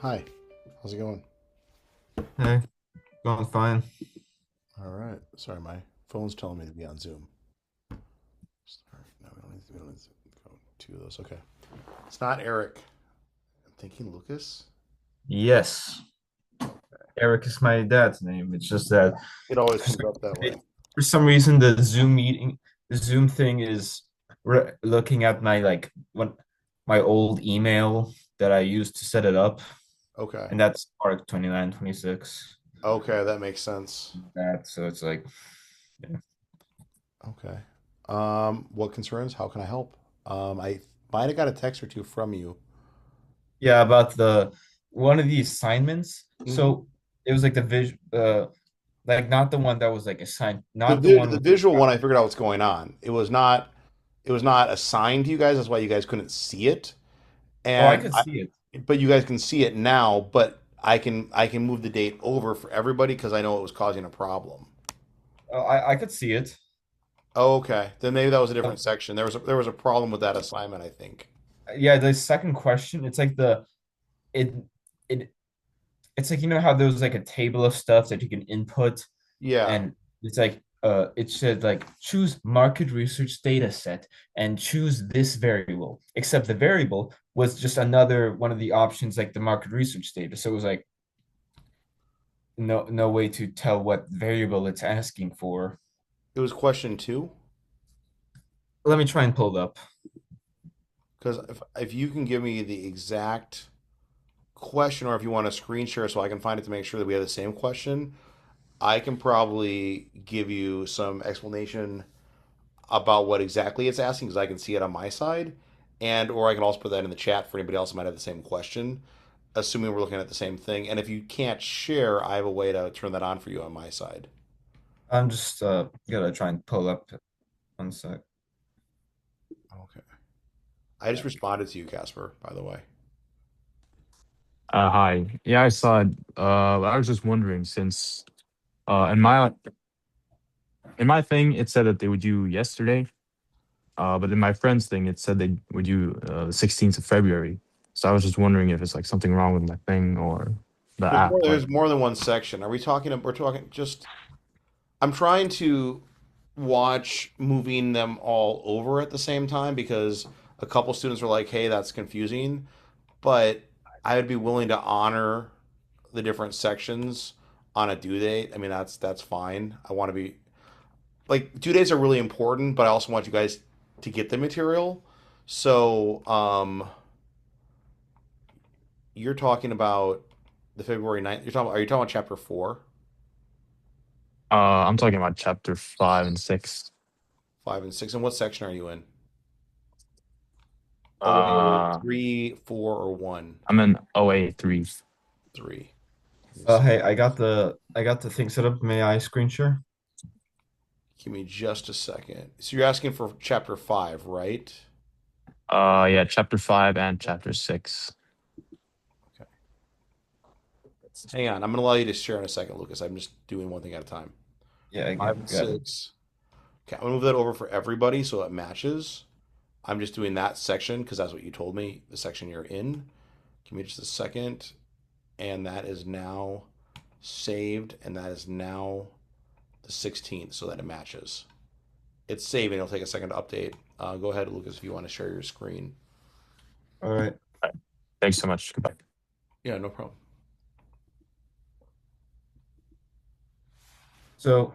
Hi, how's it going? Hey, going fine. All right. Sorry, my phone's telling me to be on Zoom. Sorry, no, we don't need to go two of those. Okay. It's not Eric. I'm thinking Lucas. Yes, Eric is my dad's name. It's just that It always for comes some, up that way. for some reason the Zoom thing is looking at my my old email that I used to set it up, Okay. and that's Arc 2926. Okay, that makes sense. That so it's like yeah. Okay. What concerns? How can I help? I might have got a text or two from you. Yeah, about the one of the assignments. Hmm. So it was like the like not the one that was like assigned, not the one The with visual one, I figured out what's going on. It was not assigned to you guys. That's why you guys couldn't see it. oh, I And could I, see it. but you guys can see it now. But I can move the date over for everybody because I know it was causing a problem. I could see it. Okay, then maybe that was a different section. There was a problem with that assignment, I think. Yeah, the second question, it's like it it it's like how there's like a table of stuff that you can input, Yeah, and it's like it said like choose market research data set and choose this variable, except the variable was just another one of the options like the market research data. So it was like no way to tell what variable it's asking for. it was question two. Let me try and pull it up. Because if you can give me the exact question, or if you want to screen share so I can find it to make sure that we have the same question, I can probably give you some explanation about what exactly it's asking because I can see it on my side, and or I can also put that in the chat for anybody else who might have the same question, assuming we're looking at the same thing. And if you can't share, I have a way to turn that on for you on my side. I'm just gonna try and pull up one sec. Okay. I just responded to you, Casper, by the way. Hi. Yeah, I saw it. I was just wondering since in my thing it said that they would do yesterday, but in my friend's thing it said they would do the 16th of February. So I was just wondering if it's like something wrong with my thing or the app. Like, There's more than one section. Are we talking? We're talking just. I'm trying to watch moving them all over at the same time because a couple students were like, "Hey, that's confusing," but I would be willing to honor the different sections on a due date. I mean, that's fine. I want to be like due dates are really important, but I also want you guys to get the material. So, you're talking about the February 9th. Are you talking about chapter 4, I'm talking about chapter 5 and 6. 5, and 6? And what section are you in? OA Uh, 3, 4, or 1? I'm in OA 3. 3. Let me see. Hey, I got the thing set up. May I screen share? Give me just a second. So you're asking for chapter 5, right? Yeah, chapter 5 and chapter 6. Okay. Hang on. I'm going to allow you to share in a second, Lucas. I'm just doing one thing at a time. Yeah, I 5 got, and got it. 6. Okay, I'm going to move that over for everybody so it matches. I'm just doing that section because that's what you told me, the section you're in. Give me just a second. And that is now saved. And that is now the 16th so that it matches. It's saving. It'll take a second to update. Go ahead, Lucas, if you want to share your screen. All right. All right. Thanks so much. Goodbye. Yeah, no problem. So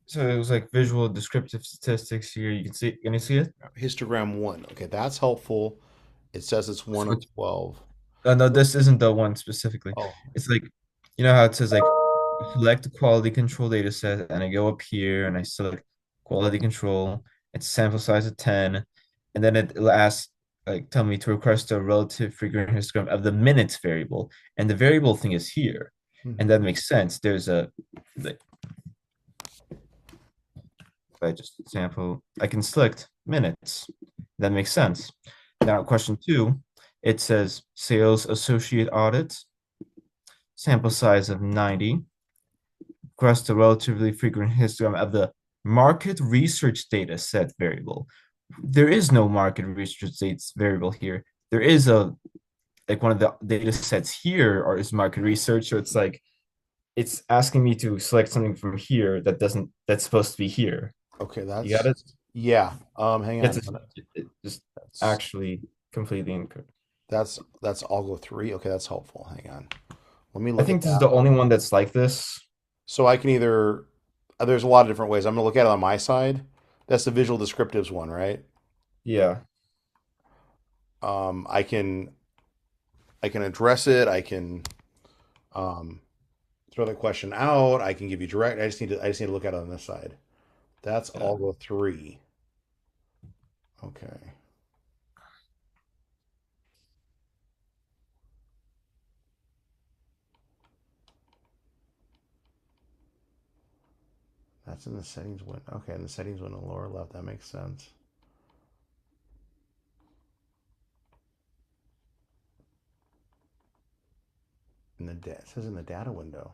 so it was like visual descriptive statistics here. You can see. Can you see it? Histogram 1. Okay, that's helpful. It says it's 1 of Switch. 12. No, this isn't the one specifically. Oh, It's like how it says like select the quality control data set, and I go up here and I select quality control. It's sample size of 10, and then it asks like tell me to request a relative frequent histogram of the minutes variable, and the variable thing is here, and hmm. that makes sense. There's a like, if I just sample, I can select minutes. That makes sense. Now, question two, it says sales associate audit, sample size of 90, request a relatively frequent histogram of the market research data set variable. There is no market research dates variable here. There is a like one of the data sets here is market research. So it's like it's asking me to select something from here that doesn't that's supposed to be here. Okay, You got it? yeah. Hang It's on. just, just That's actually completely incorrect. that's I'll go three. Okay, that's helpful. Hang on. Let me I look at think this is that the one. only one that's like this. So I can either there's a lot of different ways. I'm gonna look at it on my side. That's the visual descriptives one, right? Yeah. Um, I can I can address it. I can um, throw the question out. I can give you direct. I just need to look at it on this side. That's Yeah. all go three. Okay. That's in the settings window. Okay, in the settings window, lower left. That makes sense. It says in the data window.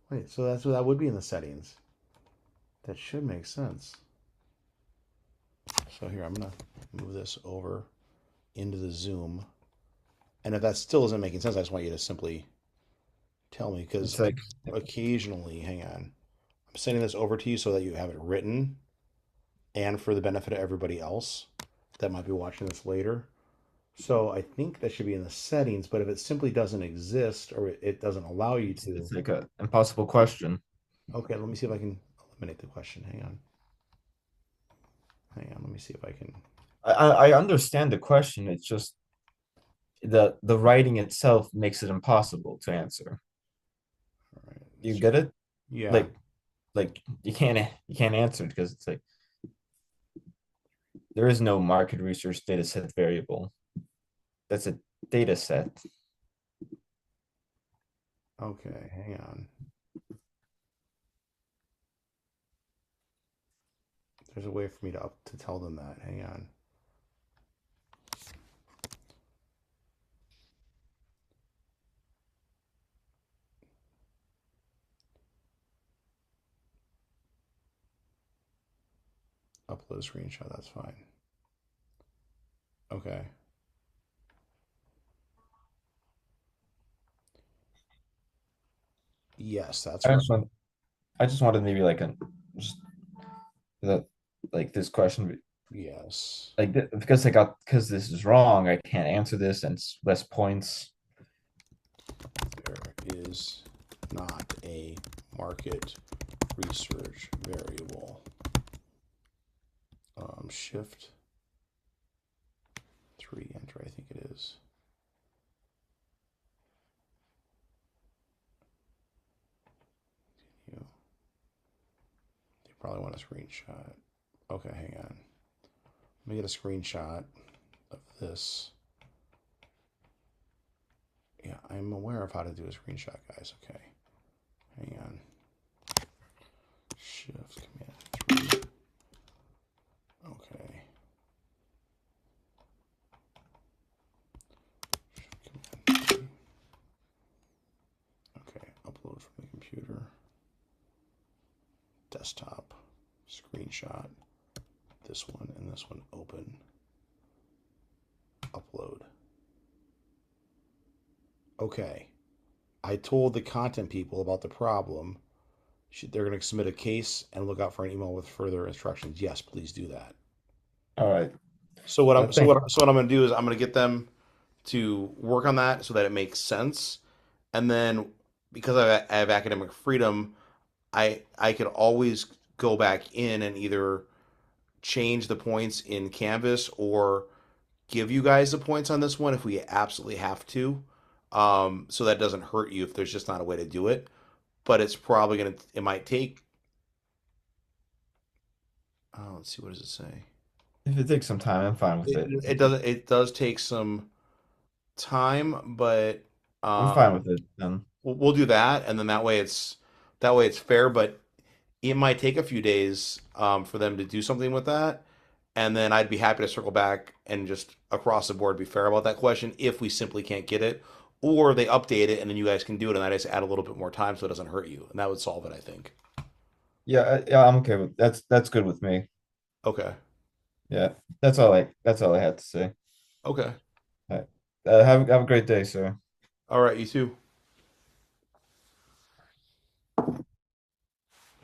Wait, so that's what that would be in the settings. That should make sense. So here, I'm gonna move this over into the zoom. And if that still isn't making sense, I just want you to simply tell me because It's like occasionally, hang on, I'm sending this over to you so that you have it written and for the benefit of everybody else that might be watching this later. So I think that should be in the settings, but if it simply doesn't exist or it doesn't allow you to, it's like a impossible question. okay, let me see if I can eliminate the question. Hang on. Hang on. Let me see if I can. I understand the question. It's just the writing itself makes it impossible to answer. All right. You get it? Yeah. Like you can't answer it because it's like there is no market research data set variable. That's a data set. Okay. Hang on. There's a way for me to tell them that. Hang on. Upload screenshot. That's fine. Okay. Yes, that's I right. just want I just wanted maybe like a just that like this question Yes. because I got because this is wrong, I can't answer this and it's less points. There is not a market research variable. Shift three enter. I think it is. You. They probably want a screenshot. Okay, hang on. Let me get a screenshot of this. Yeah, I'm aware of how to do a screenshot, guys. Okay, hang on. Shift Command 3. Okay. Shift Command 3. Okay, upload from the computer. Desktop. Screenshot. This one and this one open. Upload. Okay. I told the content people about the problem. They're going to submit a case and look out for an email with further instructions. Yes, please do that. All right. So what I'm Thank so what I'm going to do is I'm going to get them to work on that so that it makes sense, and then because I have academic freedom, I could always go back in and either change the points in Canvas or give you guys the points on this one if we absolutely have to. So that doesn't hurt you if there's just not a way to do it. But it's probably gonna. It might take. Oh, let's see. What does it say? If it takes some time, I'm fine with It, it. it does. It does take some time, but I'm um, fine with it then. we'll do that, and then that way it's fair. But it might take a few days for them to do something with that, and then I'd be happy to circle back and just across the board be fair about that question if we simply can't get it, or they update it and then you guys can do it, and I just add a little bit more time so it doesn't hurt you, and that would solve it, I think. Yeah, I'm okay with that's good with me. Okay. Yeah. That's all I had to say. Okay. All right. Have a great day, sir. All right, you too.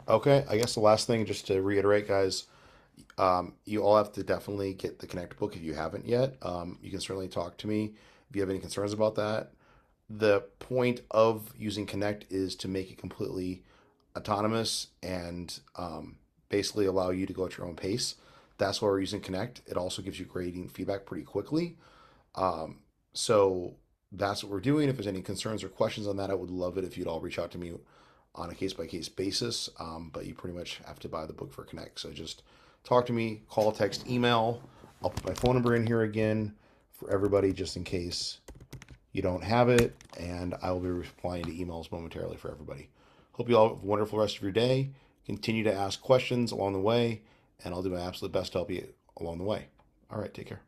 Okay, I guess the last thing, just to reiterate, guys, you all have to definitely get the Connect book if you haven't yet. You can certainly talk to me if you have any concerns about that. The point of using Connect is to make it completely autonomous and basically allow you to go at your own pace. That's why we're using Connect. It also gives you grading feedback pretty quickly. Um, so that's what we're doing. If there's any concerns or questions on that, I would love it if you'd all reach out to me on a case by case basis. But you pretty much have to buy the book for Connect. So just talk to me, call, text, email. I'll put my phone number in here again for everybody just in case you don't have it. And I will be replying to emails momentarily for everybody. Hope you all have a wonderful rest of your day. Continue to ask questions along the way, and I'll do my absolute best to help you along the way. All right, take care.